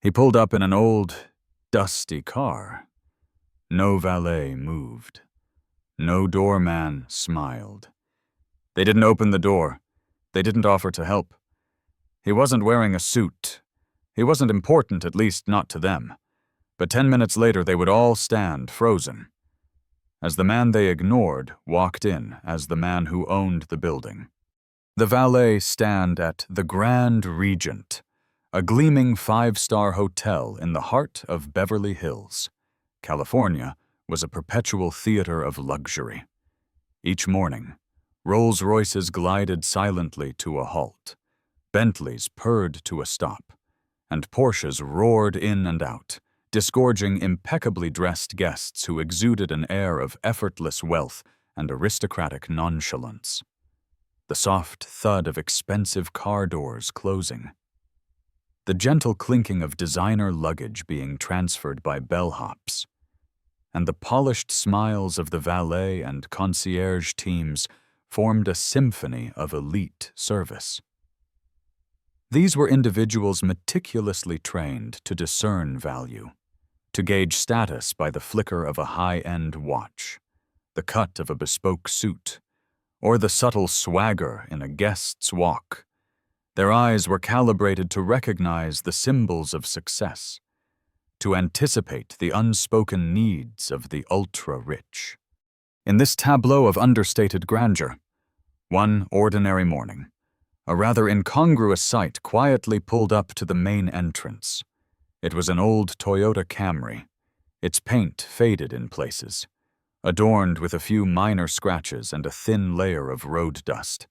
He pulled up in an old, dusty car. No valet moved. No doorman smiled. They didn't open the door. They didn't offer to help. He wasn't wearing a suit. He wasn't important, at least not to them. But 10 minutes later, they would all stand frozen, as the man they ignored walked in as the man who owned the building. The valet stand at the Grand Regent, a gleaming 5-star hotel in the heart of Beverly Hills. California was a perpetual theater of luxury. Each morning, Rolls-Royces glided silently to a halt, Bentleys purred to a stop, and Porsches roared in and out, disgorging impeccably dressed guests who exuded an air of effortless wealth and aristocratic nonchalance. The soft thud of expensive car doors closing. The gentle clinking of designer luggage being transferred by bellhops. And the polished smiles of the valet and concierge teams formed a symphony of elite service. These were individuals meticulously trained to discern value, to gauge status by the flicker of a high-end watch, the cut of a bespoke suit, or the subtle swagger in a guest's walk. Their eyes were calibrated to recognize the symbols of success, to anticipate the unspoken needs of the ultra-rich. In this tableau of understated grandeur, one ordinary morning, a rather incongruous sight quietly pulled up to the main entrance. It was an old Toyota Camry, its paint faded in places, adorned with a few minor scratches and a thin layer of road dust.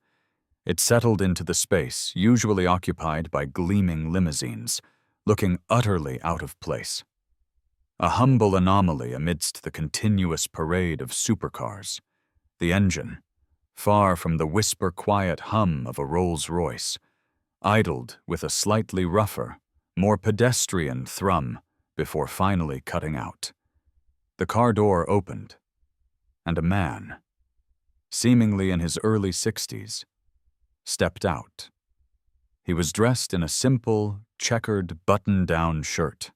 It settled into the space usually occupied by gleaming limousines, looking utterly out of place. A humble anomaly amidst the continuous parade of supercars. The engine, far from the whisper-quiet hum of a Rolls-Royce, idled with a slightly rougher, more pedestrian thrum before finally cutting out. The car door opened, and a man, seemingly in his early 60s, stepped out. He was dressed in a simple, checkered button-down shirt,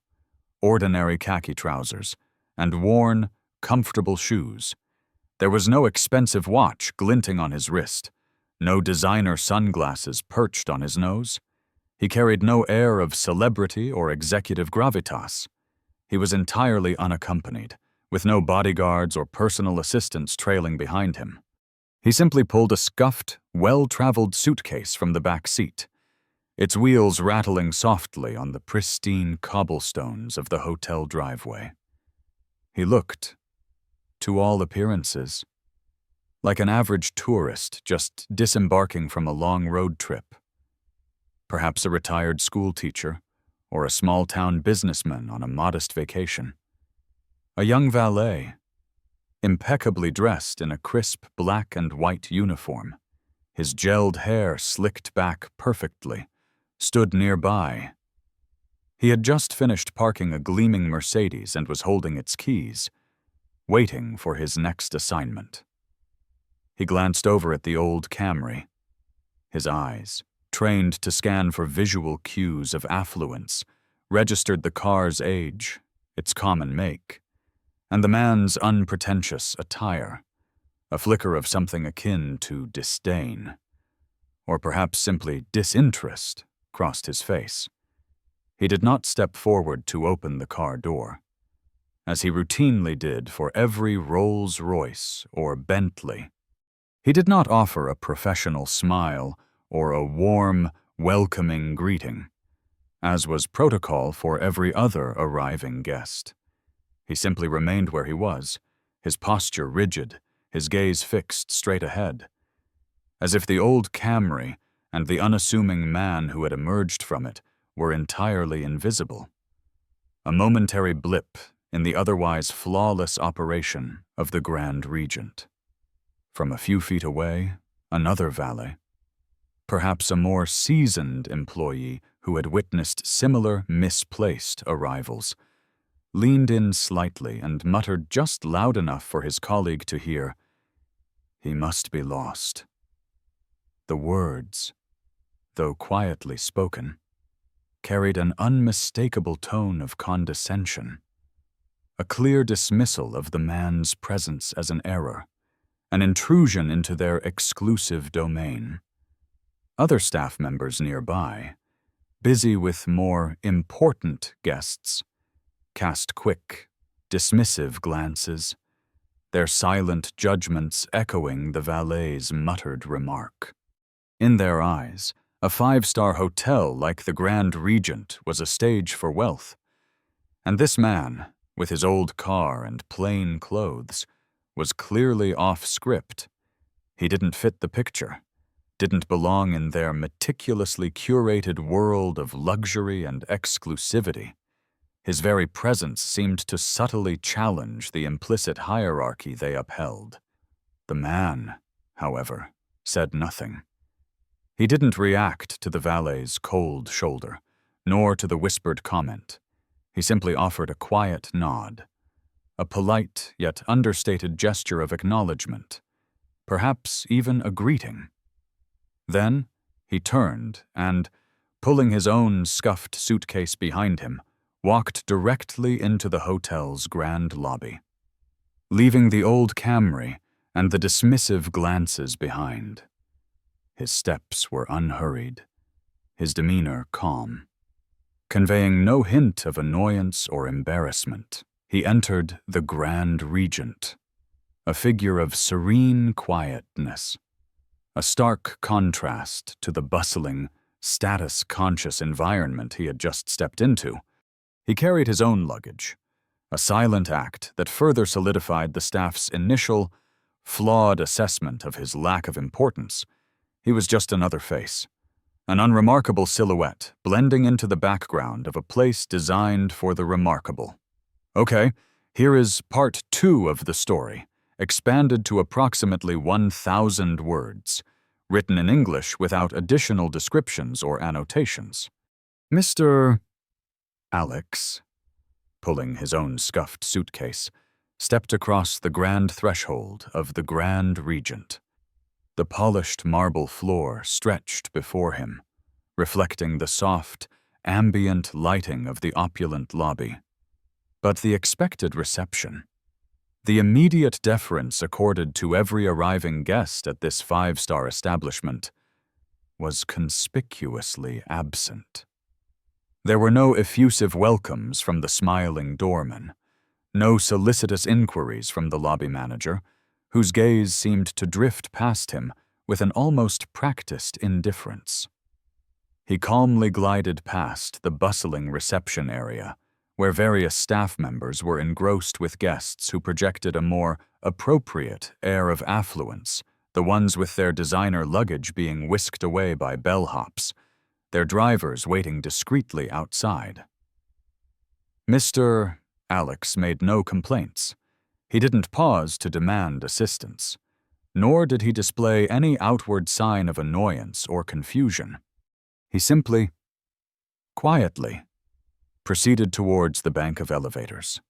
ordinary khaki trousers, and worn, comfortable shoes. There was no expensive watch glinting on his wrist, no designer sunglasses perched on his nose. He carried no air of celebrity or executive gravitas. He was entirely unaccompanied, with no bodyguards or personal assistants trailing behind him. He simply pulled a scuffed, well-traveled suitcase from the back seat, its wheels rattling softly on the pristine cobblestones of the hotel driveway. He looked, to all appearances, like an average tourist just disembarking from a long road trip. Perhaps a retired school teacher or a small-town businessman on a modest vacation. A young valet, impeccably dressed in a crisp black and white uniform, his gelled hair slicked back perfectly, stood nearby. He had just finished parking a gleaming Mercedes and was holding its keys, waiting for his next assignment. He glanced over at the old Camry, his eyes, trained to scan for visual cues of affluence, registered the car's age, its common make, and the man's unpretentious attire, a flicker of something akin to disdain, or perhaps simply disinterest, crossed his face. He did not step forward to open the car door, as he routinely did for every Rolls-Royce or Bentley. He did not offer a professional smile or a warm, welcoming greeting, as was protocol for every other arriving guest. He simply remained where he was, his posture rigid, his gaze fixed straight ahead, as if the old Camry and the unassuming man who had emerged from it were entirely invisible. A momentary blip in the otherwise flawless operation of the Grand Regent. From a few feet away, another valet, perhaps a more seasoned employee who had witnessed similar misplaced arrivals, leaned in slightly and muttered just loud enough for his colleague to hear, "He must be lost." The words, though quietly spoken, carried an unmistakable tone of condescension, a clear dismissal of the man's presence as an error, an intrusion into their exclusive domain. Other staff members nearby, busy with more important guests, cast quick, dismissive glances, their silent judgments echoing the valet's muttered remark. In their eyes, a five-star hotel like the Grand Regent was a stage for wealth, and this man, with his old car and plain clothes, was clearly off script. He didn't fit the picture, didn't belong in their meticulously curated world of luxury and exclusivity. His very presence seemed to subtly challenge the implicit hierarchy they upheld. The man, however, said nothing. He didn't react to the valet's cold shoulder, nor to the whispered comment. He simply offered a quiet nod, a polite yet understated gesture of acknowledgement, perhaps even a greeting. Then he turned and, pulling his own scuffed suitcase behind him, walked directly into the hotel's grand lobby, leaving the old Camry and the dismissive glances behind. His steps were unhurried, his demeanor calm. Conveying no hint of annoyance or embarrassment, he entered the Grand Regent, a figure of serene quietness, a stark contrast to the bustling, status-conscious environment he had just stepped into. He carried his own luggage, a silent act that further solidified the staff's initial, flawed assessment of his lack of importance. He was just another face, an unremarkable silhouette blending into the background of a place designed for the remarkable. Okay, here is part 2 of the story, expanded to approximately 1,000 words, written in English without additional descriptions or annotations. Mr. Alex, pulling his own scuffed suitcase, stepped across the grand threshold of the Grand Regent. The polished marble floor stretched before him, reflecting the soft, ambient lighting of the opulent lobby. But the expected reception, the immediate deference accorded to every arriving guest at this five-star establishment, was conspicuously absent. There were no effusive welcomes from the smiling doorman, no solicitous inquiries from the lobby manager, whose gaze seemed to drift past him with an almost practiced indifference. He calmly glided past the bustling reception area, where various staff members were engrossed with guests who projected a more appropriate air of affluence, the ones with their designer luggage being whisked away by bellhops, their drivers waiting discreetly outside. Mr. Alex made no complaints. He didn't pause to demand assistance, nor did he display any outward sign of annoyance or confusion. He simply, quietly, proceeded towards the bank of elevators,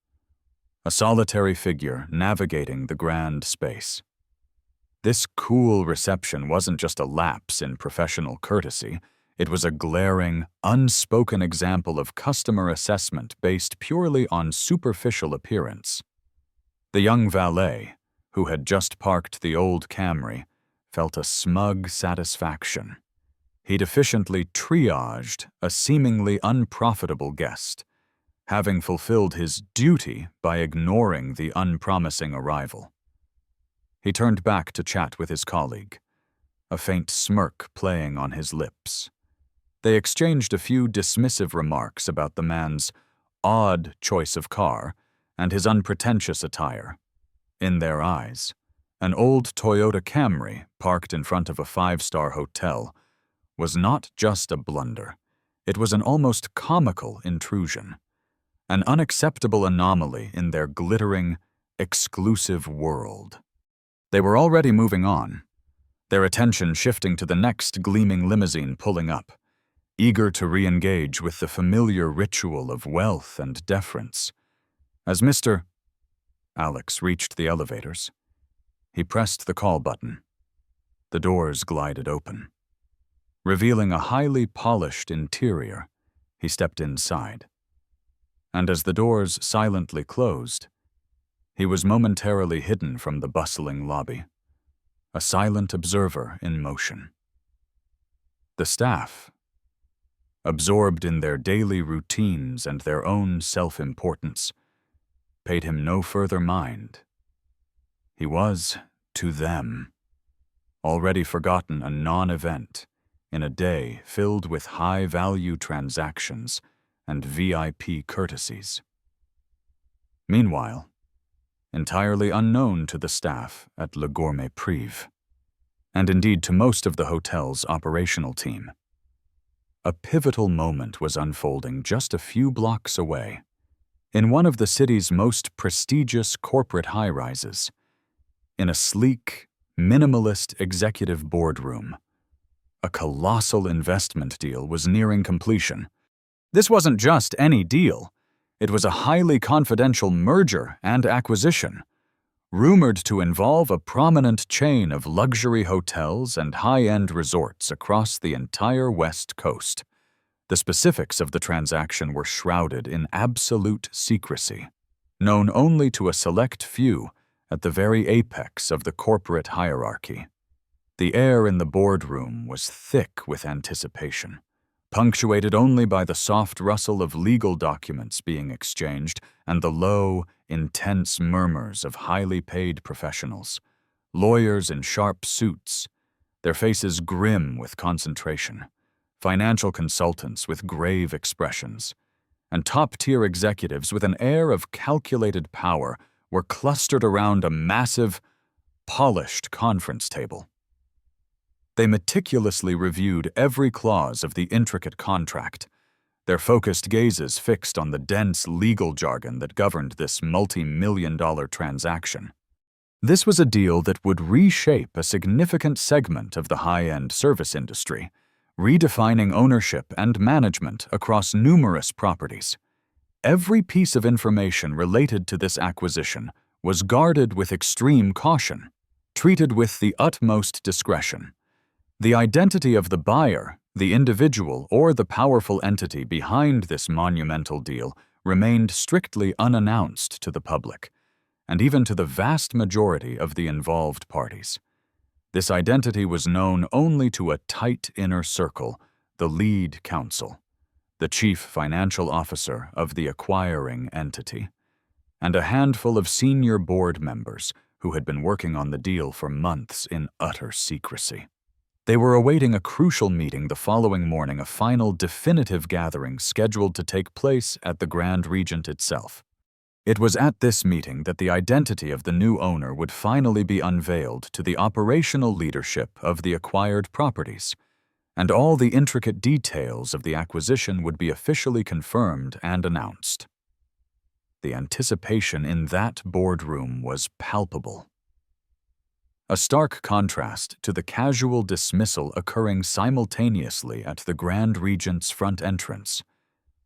a solitary figure navigating the grand space. This cool reception wasn't just a lapse in professional courtesy. It was a glaring, unspoken example of customer assessment based purely on superficial appearance. The young valet, who had just parked the old Camry, felt a smug satisfaction. He'd efficiently triaged a seemingly unprofitable guest, having fulfilled his duty by ignoring the unpromising arrival. He turned back to chat with his colleague, a faint smirk playing on his lips. They exchanged a few dismissive remarks about the man's odd choice of car and his unpretentious attire. In their eyes, an old Toyota Camry parked in front of a five-star hotel was not just a blunder. It was an almost comical intrusion, an unacceptable anomaly in their glittering, exclusive world. They were already moving on, their attention shifting to the next gleaming limousine pulling up, eager to re-engage with the familiar ritual of wealth and deference. As Mr. Alex reached the elevators, he pressed the call button. The doors glided open, revealing a highly polished interior. He stepped inside. And as the doors silently closed, he was momentarily hidden from the bustling lobby, a silent observer in motion. The staff, absorbed in their daily routines and their own self-importance, paid him no further mind. He was, to them, already forgotten a non-event in a day filled with high-value transactions and VIP courtesies. Meanwhile, entirely unknown to the staff at Le Gourmet Prive, and indeed to most of the hotel's operational team, a pivotal moment was unfolding just a few blocks away. In one of the city's most prestigious corporate high-rises, in a sleek, minimalist executive boardroom, a colossal investment deal was nearing completion. This wasn't just any deal. It was a highly confidential merger and acquisition, rumored to involve a prominent chain of luxury hotels and high-end resorts across the entire West Coast. The specifics of the transaction were shrouded in absolute secrecy, known only to a select few at the very apex of the corporate hierarchy. The air in the boardroom was thick with anticipation, punctuated only by the soft rustle of legal documents being exchanged and the low, intense murmurs of highly paid professionals, lawyers in sharp suits, their faces grim with concentration, financial consultants with grave expressions, and top-tier executives with an air of calculated power were clustered around a massive, polished conference table. They meticulously reviewed every clause of the intricate contract, their focused gazes fixed on the dense legal jargon that governed this multi-million-dollar transaction. This was a deal that would reshape a significant segment of the high-end service industry, redefining ownership and management across numerous properties. Every piece of information related to this acquisition was guarded with extreme caution, treated with the utmost discretion. The identity of the buyer, the individual, or the powerful entity behind this monumental deal remained strictly unannounced to the public, and even to the vast majority of the involved parties. This identity was known only to a tight inner circle, the lead counsel, the chief financial officer of the acquiring entity, and a handful of senior board members who had been working on the deal for months in utter secrecy. They were awaiting a crucial meeting the following morning, a final definitive gathering scheduled to take place at the Grand Regent itself. It was at this meeting that the identity of the new owner would finally be unveiled to the operational leadership of the acquired properties, and all the intricate details of the acquisition would be officially confirmed and announced. The anticipation in that boardroom was palpable. A stark contrast to the casual dismissal occurring simultaneously at the Grand Regent's front entrance.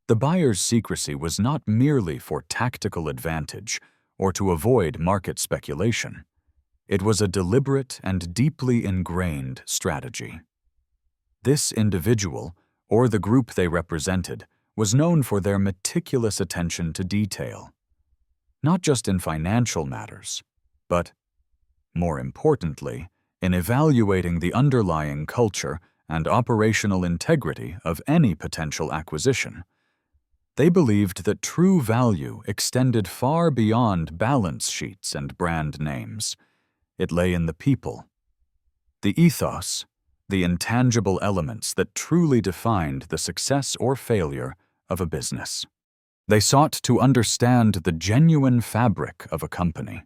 The buyer's secrecy was not merely for tactical advantage or to avoid market speculation. It was a deliberate and deeply ingrained strategy. This individual, or the group they represented, was known for their meticulous attention to detail, not just in financial matters, but more importantly, in evaluating the underlying culture and operational integrity of any potential acquisition. They believed that true value extended far beyond balance sheets and brand names. It lay in the people, the ethos, the intangible elements that truly defined the success or failure of a business. They sought to understand the genuine fabric of a company,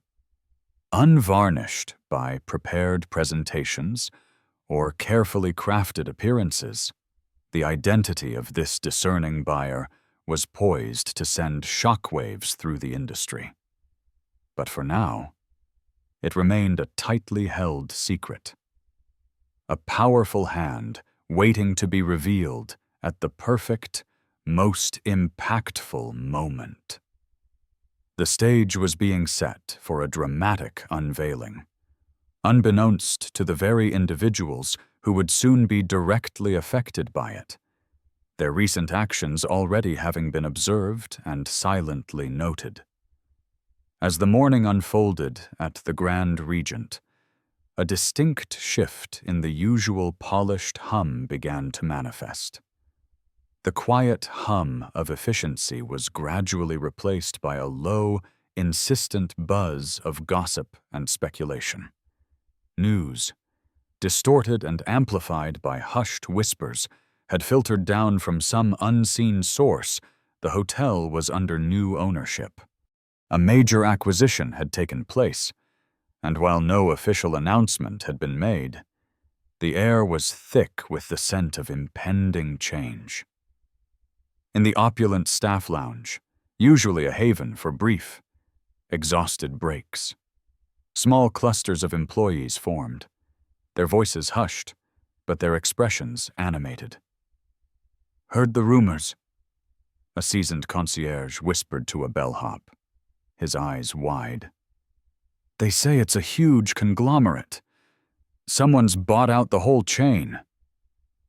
unvarnished by prepared presentations or carefully crafted appearances. The identity of this discerning buyer was poised to send shockwaves through the industry. But for now, it remained a tightly held secret. A powerful hand waiting to be revealed at the perfect, most impactful moment. The stage was being set for a dramatic unveiling, unbeknownst to the very individuals who would soon be directly affected by it. their recent actions already having been observed and silently noted. As the morning unfolded at the Grand Regent, a distinct shift in the usual polished hum began to manifest. The quiet hum of efficiency was gradually replaced by a low, insistent buzz of gossip and speculation. News, distorted and amplified by hushed whispers, had filtered down from some unseen source. The hotel was under new ownership. A major acquisition had taken place, and while no official announcement had been made, the air was thick with the scent of impending change. In the opulent staff lounge, usually a haven for brief, exhausted breaks, small clusters of employees formed, their voices hushed, but their expressions animated. "Heard the rumors," a seasoned concierge whispered to a bellhop, his eyes wide. "They say it's a huge conglomerate. Someone's bought out the whole chain."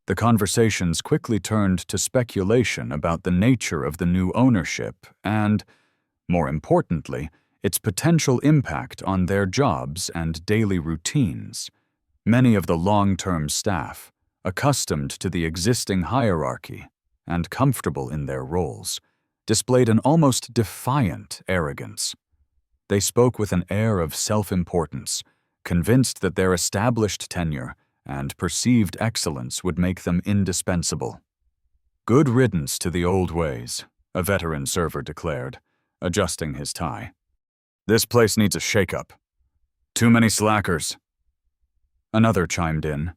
The conversations quickly turned to speculation about the nature of the new ownership and, more importantly, its potential impact on their jobs and daily routines. Many of the long-term staff, accustomed to the existing hierarchy and comfortable in their roles, displayed an almost defiant arrogance. They spoke with an air of self-importance, convinced that their established tenure and perceived excellence would make them indispensable. "Good riddance to the old ways," a veteran server declared, adjusting his tie. "This place needs a shake-up. Too many slackers." Another chimed in,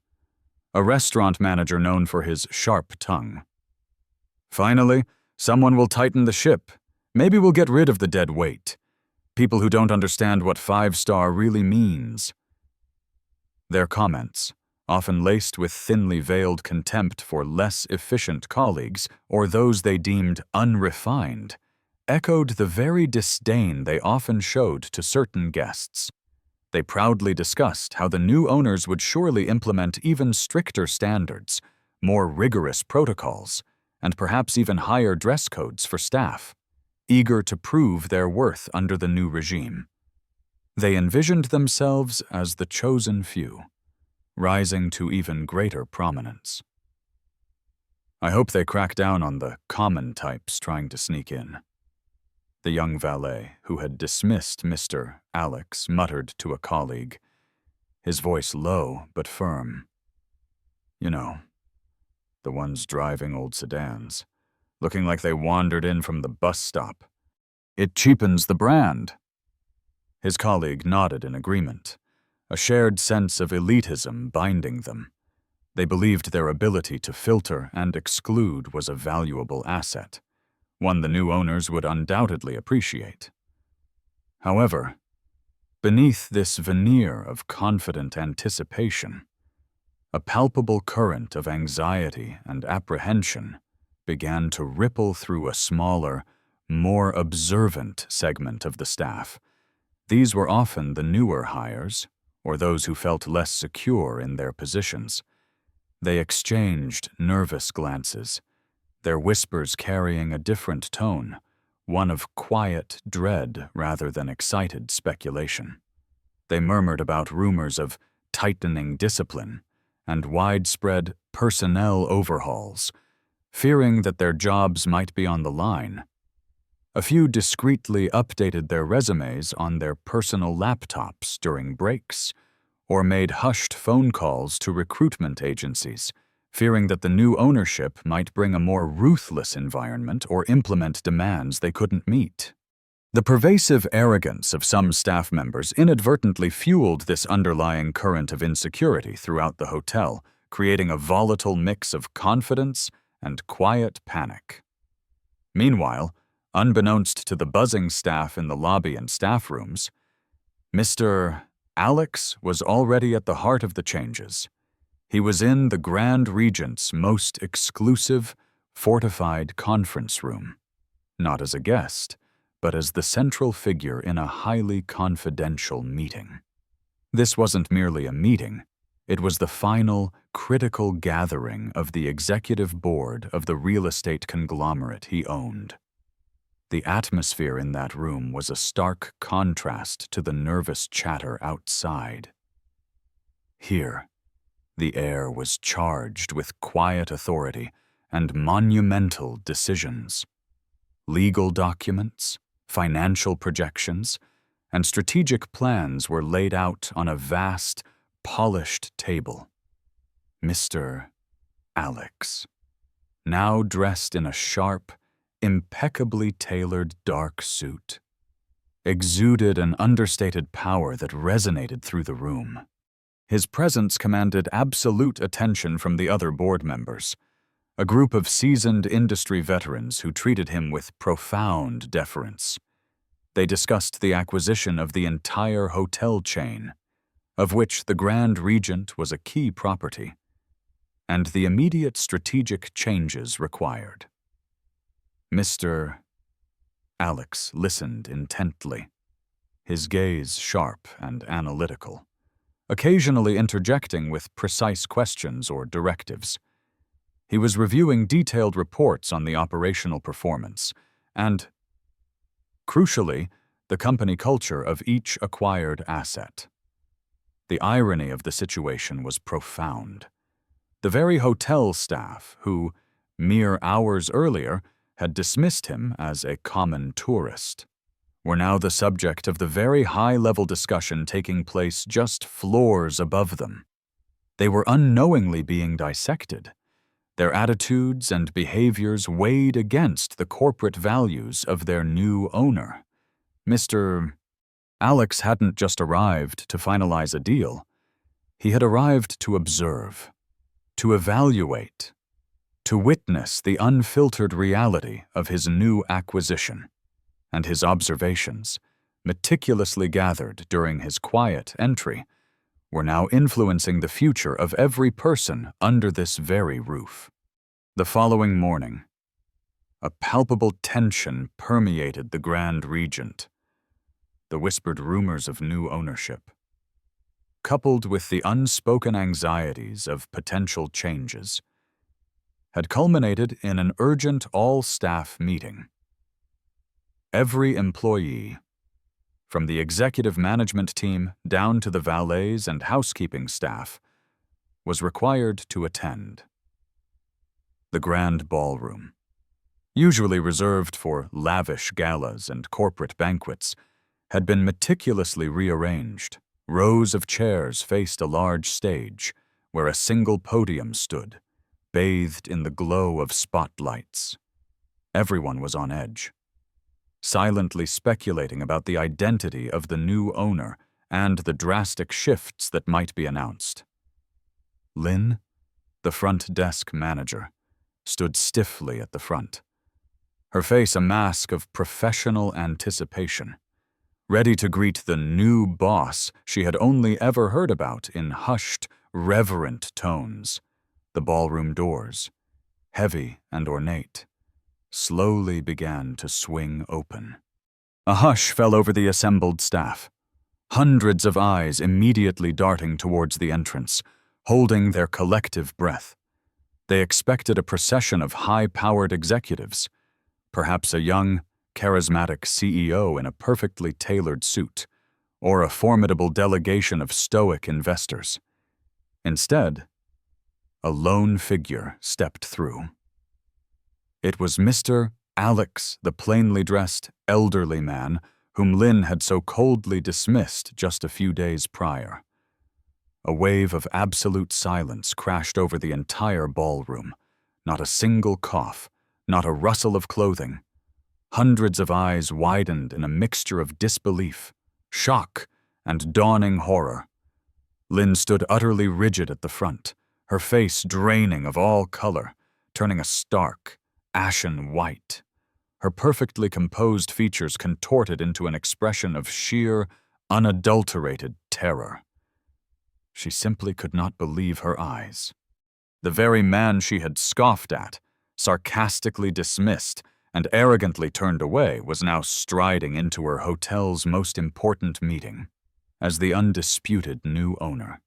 a restaurant manager known for his sharp tongue. "Finally, someone will tighten the ship. Maybe we'll get rid of the dead weight. People who don't understand what 5-star really means." Their comments, often laced with thinly veiled contempt for less efficient colleagues or those they deemed unrefined, echoed the very disdain they often showed to certain guests. They proudly discussed how the new owners would surely implement even stricter standards, more rigorous protocols, and perhaps even higher dress codes for staff, eager to prove their worth under the new regime. They envisioned themselves as the chosen few, rising to even greater prominence. "I hope they crack down on the common types trying to sneak in," the young valet, who had dismissed Mr. Alex, muttered to a colleague, his voice low but firm. "You know, the ones driving old sedans, looking like they wandered in from the bus stop. It cheapens the brand." His colleague nodded in agreement, a shared sense of elitism binding them. They believed their ability to filter and exclude was a valuable asset, one the new owners would undoubtedly appreciate. However, beneath this veneer of confident anticipation, a palpable current of anxiety and apprehension began to ripple through a smaller, more observant segment of the staff. These were often the newer hires, or those who felt less secure in their positions. They exchanged nervous glances, their whispers carrying a different tone, one of quiet dread rather than excited speculation. They murmured about rumors of tightening discipline and widespread personnel overhauls, fearing that their jobs might be on the line. A few discreetly updated their resumes on their personal laptops during breaks, or made hushed phone calls to recruitment agencies, fearing that the new ownership might bring a more ruthless environment or implement demands they couldn't meet. The pervasive arrogance of some staff members inadvertently fueled this underlying current of insecurity throughout the hotel, creating a volatile mix of confidence and quiet panic. Meanwhile, unbeknownst to the buzzing staff in the lobby and staff rooms, Mr. Alex was already at the heart of the changes. He was in the Grand Regent's most exclusive, fortified conference room, not as a guest, but as the central figure in a highly confidential meeting. This wasn't merely a meeting, It was the final, critical gathering of the executive board of the real estate conglomerate he owned. The atmosphere in that room was a stark contrast to the nervous chatter outside. Here, the air was charged with quiet authority and monumental decisions. Legal documents, financial projections, and strategic plans were laid out on a vast, polished table. Mr. Alex, now dressed in a sharp, impeccably tailored dark suit, exuded an understated power that resonated through the room. His presence commanded absolute attention from the other board members, a group of seasoned industry veterans who treated him with profound deference. They discussed the acquisition of the entire hotel chain, of which the Grand Regent was a key property, and the immediate strategic changes required. Mr. Alex listened intently, his gaze sharp and analytical, occasionally interjecting with precise questions or directives. He was reviewing detailed reports on the operational performance and, crucially, the company culture of each acquired asset. The irony of the situation was profound. The very hotel staff who, mere hours earlier, had dismissed him as a common tourist, were now the subject of the very high-level discussion taking place just floors above them. They were unknowingly being dissected. Their attitudes and behaviors weighed against the corporate values of their new owner. Mr. Alex hadn't just arrived to finalize a deal. He had arrived to observe, to evaluate, to witness the unfiltered reality of his new acquisition, and his observations, meticulously gathered during his quiet entry, were now influencing the future of every person under this very roof. The following morning, a palpable tension permeated the Grand Regent. The whispered rumors of new ownership, coupled with the unspoken anxieties of potential changes, had culminated in an urgent all-staff meeting. Every employee, from the executive management team down to the valets and housekeeping staff, was required to attend. The grand ballroom, usually reserved for lavish galas and corporate banquets, had been meticulously rearranged. Rows of chairs faced a large stage where a single podium stood, bathed in the glow of spotlights. Everyone was on edge, silently speculating about the identity of the new owner and the drastic shifts that might be announced. Lynn, the front desk manager, stood stiffly at the front, her face a mask of professional anticipation, ready to greet the new boss she had only ever heard about in hushed, reverent tones. The ballroom doors, heavy and ornate, slowly began to swing open. A hush fell over the assembled staff, hundreds of eyes immediately darting towards the entrance, holding their collective breath. They expected a procession of high-powered executives, perhaps a young, charismatic CEO in a perfectly tailored suit, or a formidable delegation of stoic investors. Instead, a lone figure stepped through. It was Mr. Alex, the plainly dressed, elderly man whom Lynn had so coldly dismissed just a few days prior. A wave of absolute silence crashed over the entire ballroom. Not a single cough, not a rustle of clothing. Hundreds of eyes widened in a mixture of disbelief, shock, and dawning horror. Lynn stood utterly rigid at the front, her face draining of all color, turning a stark, ashen white. Her perfectly composed features contorted into an expression of sheer, unadulterated terror. She simply could not believe her eyes. The very man she had scoffed at, sarcastically dismissed, and arrogantly turned away was now striding into her hotel's most important meeting as the undisputed new owner.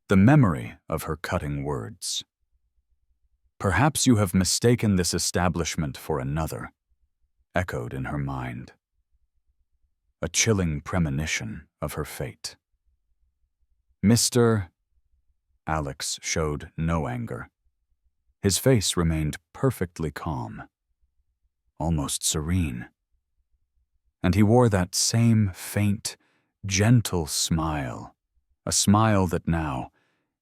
the memory of her cutting words. "Perhaps you have mistaken this establishment for another," echoed in her mind. A chilling premonition of her fate. "Mr. Alex showed no anger. His face remained perfectly calm, almost serene. And he wore that same faint, gentle smile, a smile that now,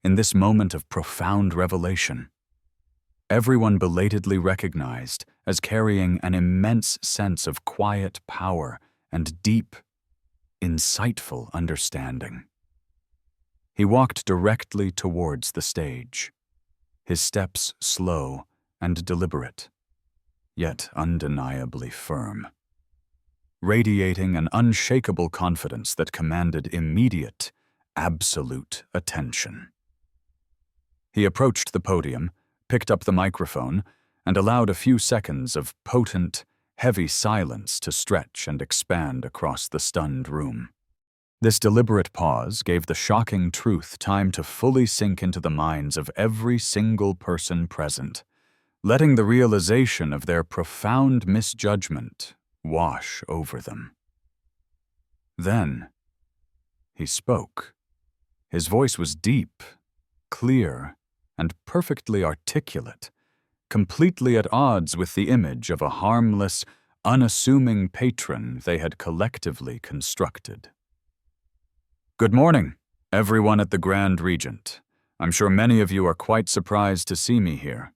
in this moment of profound revelation, everyone belatedly recognized as carrying an immense sense of quiet power and deep, insightful understanding. He walked directly towards the stage, his steps slow and deliberate, yet undeniably firm, radiating an unshakable confidence that commanded immediate, absolute attention. He approached the podium, picked up the microphone, and allowed a few seconds of potent, heavy silence to stretch and expand across the stunned room. This deliberate pause gave the shocking truth time to fully sink into the minds of every single person present, letting the realization of their profound misjudgment wash over them. Then, he spoke. His voice was deep, clear, and perfectly articulate, completely at odds with the image of a harmless, unassuming patron they had collectively constructed. "Good morning, everyone at the Grand Regent. I'm sure many of you are quite surprised to see me here."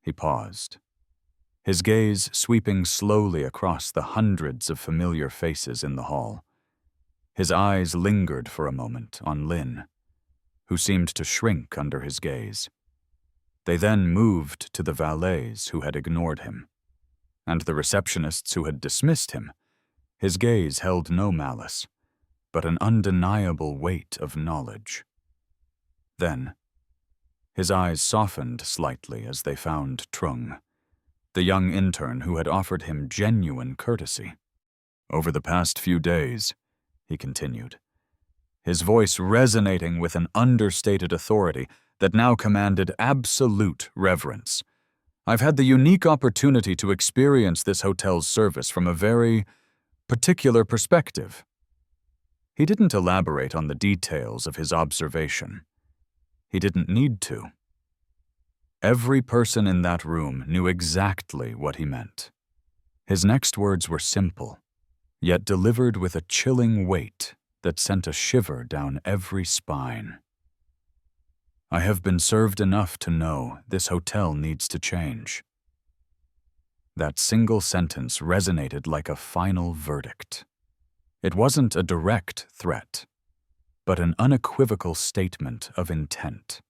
He paused, his gaze sweeping slowly across the hundreds of familiar faces in the hall. His eyes lingered for a moment on Lynn, who seemed to shrink under his gaze. They then moved to the valets who had ignored him, and the receptionists who had dismissed him. His gaze held no malice, but an undeniable weight of knowledge. Then, his eyes softened slightly as they found Trung, the young intern who had offered him genuine courtesy. "Over the past few days," he continued, his voice resonating with an understated authority that now commanded absolute reverence, "I've had the unique opportunity to experience this hotel's service from a very particular perspective." He didn't elaborate on the details of his observation. He didn't need to. Every person in that room knew exactly what he meant. His next words were simple, yet delivered with a chilling weight that sent a shiver down every spine. "I have been served enough to know this hotel needs to change." That single sentence resonated like a final verdict. It wasn't a direct threat, but an unequivocal statement of intent.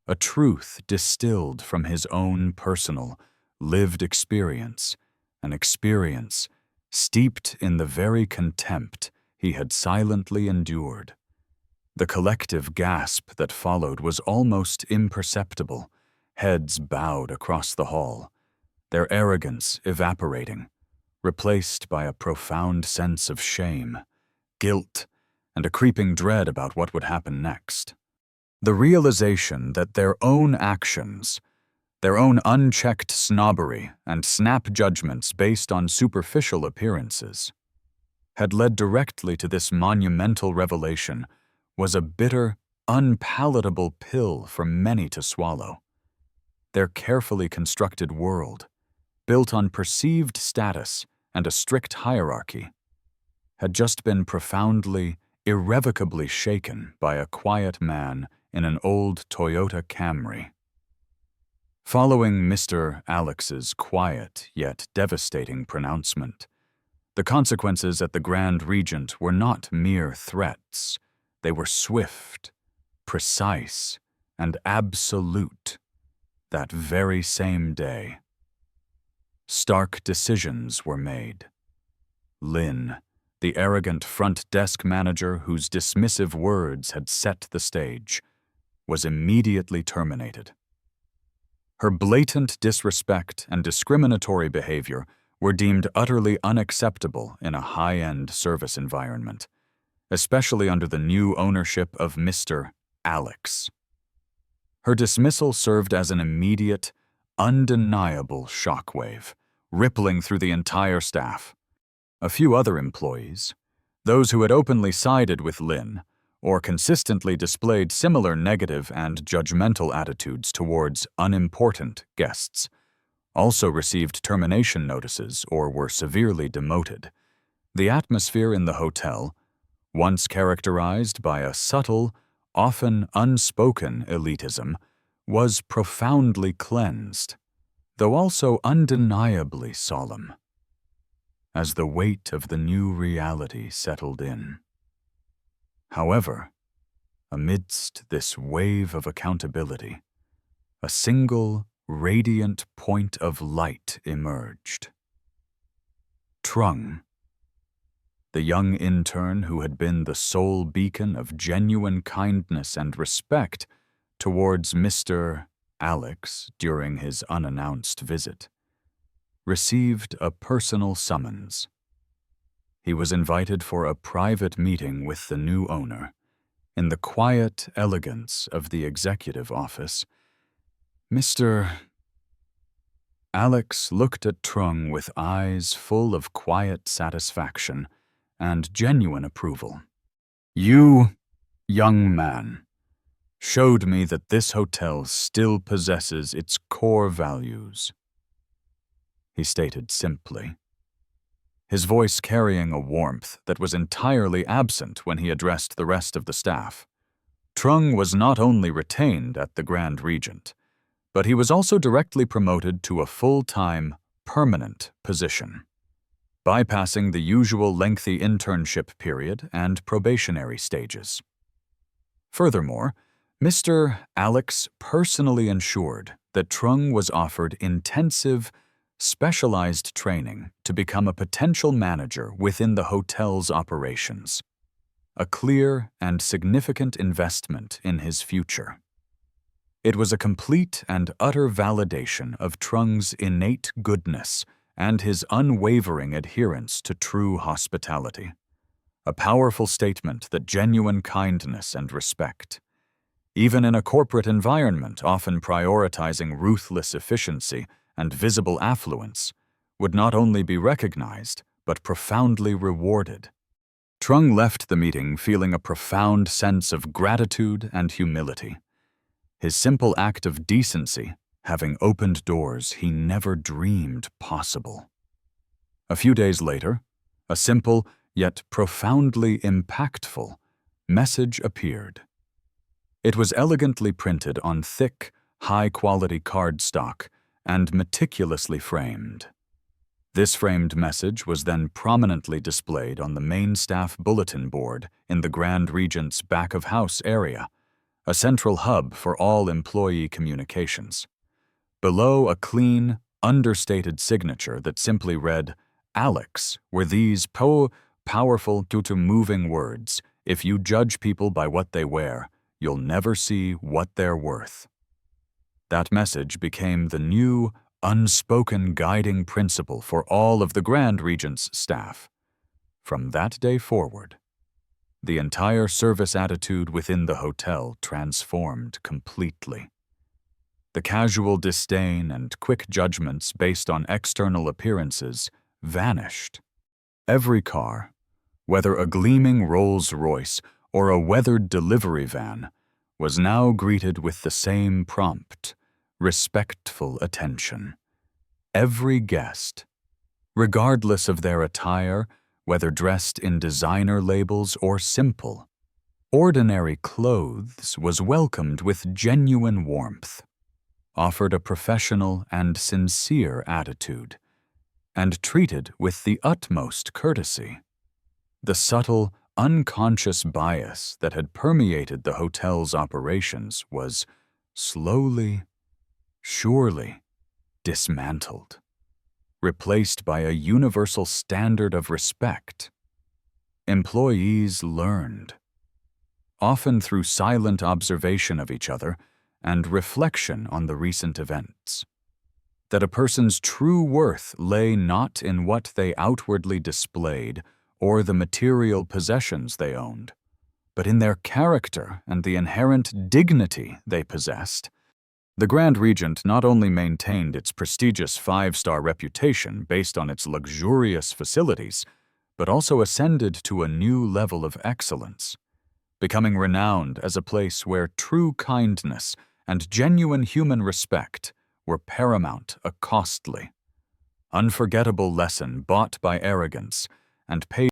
A truth distilled from his own personal, lived experience, an experience steeped in the very contempt he had silently endured. The collective gasp that followed was almost imperceptible, heads bowed across the hall, their arrogance evaporating, replaced by a profound sense of shame, guilt, and a creeping dread about what would happen next. The realization that their own actions, their own unchecked snobbery and snap judgments based on superficial appearances, had led directly to this monumental revelation was a bitter, unpalatable pill for many to swallow. Their carefully constructed world, built on perceived status and a strict hierarchy, had just been profoundly, irrevocably shaken by a quiet man in an old Toyota Camry. Following Mr. Alex's quiet yet devastating pronouncement, the consequences at the Grand Regent were not mere threats. They were swift, precise, and absolute that very same day. Stark decisions were made. Lynn, the arrogant front desk manager whose dismissive words had set the stage, was immediately terminated. Her blatant disrespect and discriminatory behavior were deemed utterly unacceptable in a high-end service environment, especially under the new ownership of Mr. Alex. Her dismissal served as an immediate, undeniable shockwave, rippling through the entire staff. A few other employees, those who had openly sided with Lynn, or consistently displayed similar negative and judgmental attitudes towards unimportant guests, also received termination notices or were severely demoted. The atmosphere in the hotel, once characterized by a subtle, often unspoken elitism, was profoundly cleansed, though also undeniably solemn, as the weight of the new reality settled in. However, amidst this wave of accountability, a single, radiant point of light emerged. Trung, the young intern who had been the sole beacon of genuine kindness and respect towards Mr. Alex during his unannounced visit, received a personal summons. He was invited for a private meeting with the new owner. In the quiet elegance of the executive office, Mr. Alex looked at Trung with eyes full of quiet satisfaction and genuine approval. "You, young man, showed me that this hotel still possesses its core values," he stated simply, his voice carrying a warmth that was entirely absent when he addressed the rest of the staff. Trung was not only retained at the Grand Regent, but he was also directly promoted to a full-time, permanent position, bypassing the usual lengthy internship period and probationary stages. Furthermore, Mr. Alex personally ensured that Trung was offered intensive, specialized training to become a potential manager within the hotel's operations, a clear and significant investment in his future. It was a complete and utter validation of Trung's innate goodness and his unwavering adherence to true hospitality, a powerful statement that genuine kindness and respect, even in a corporate environment often prioritizing ruthless efficiency and visible affluence, would not only be recognized, but profoundly rewarded. Trung left the meeting feeling a profound sense of gratitude and humility, his simple act of decency having opened doors he never dreamed possible. A few days later, a simple yet profoundly impactful message appeared. It was elegantly printed on thick, high-quality cardstock and meticulously framed. This framed message was then prominently displayed on the main staff bulletin board in the Grand Regent's back-of-house area, a central hub for all employee communications. Below a clean, understated signature that simply read, "Alex," were these powerful due to moving words: "If you judge people by what they wear, you'll never see what they're worth." That message became the new, unspoken guiding principle for all of the Grand Regent's staff. From that day forward, the entire service attitude within the hotel transformed completely. The casual disdain and quick judgments based on external appearances vanished. Every car, whether a gleaming Rolls-Royce or a weathered delivery van, was now greeted with the same prompt, respectful attention. Every guest, regardless of their attire, whether dressed in designer labels or simple, ordinary clothes, was welcomed with genuine warmth, offered a professional and sincere attitude, and treated with the utmost courtesy. The subtle, unconscious bias that had permeated the hotel's operations was slowly, surely dismantled, replaced by a universal standard of respect. Employees learned, often through silent observation of each other and reflection on the recent events, that a person's true worth lay not in what they outwardly displayed or the material possessions they owned, but in their character and the inherent dignity they possessed. The Grand Regent not only maintained its prestigious five-star reputation based on its luxurious facilities, but also ascended to a new level of excellence, becoming renowned as a place where true kindness and genuine human respect were paramount, a costly, unforgettable lesson bought by arrogance and paid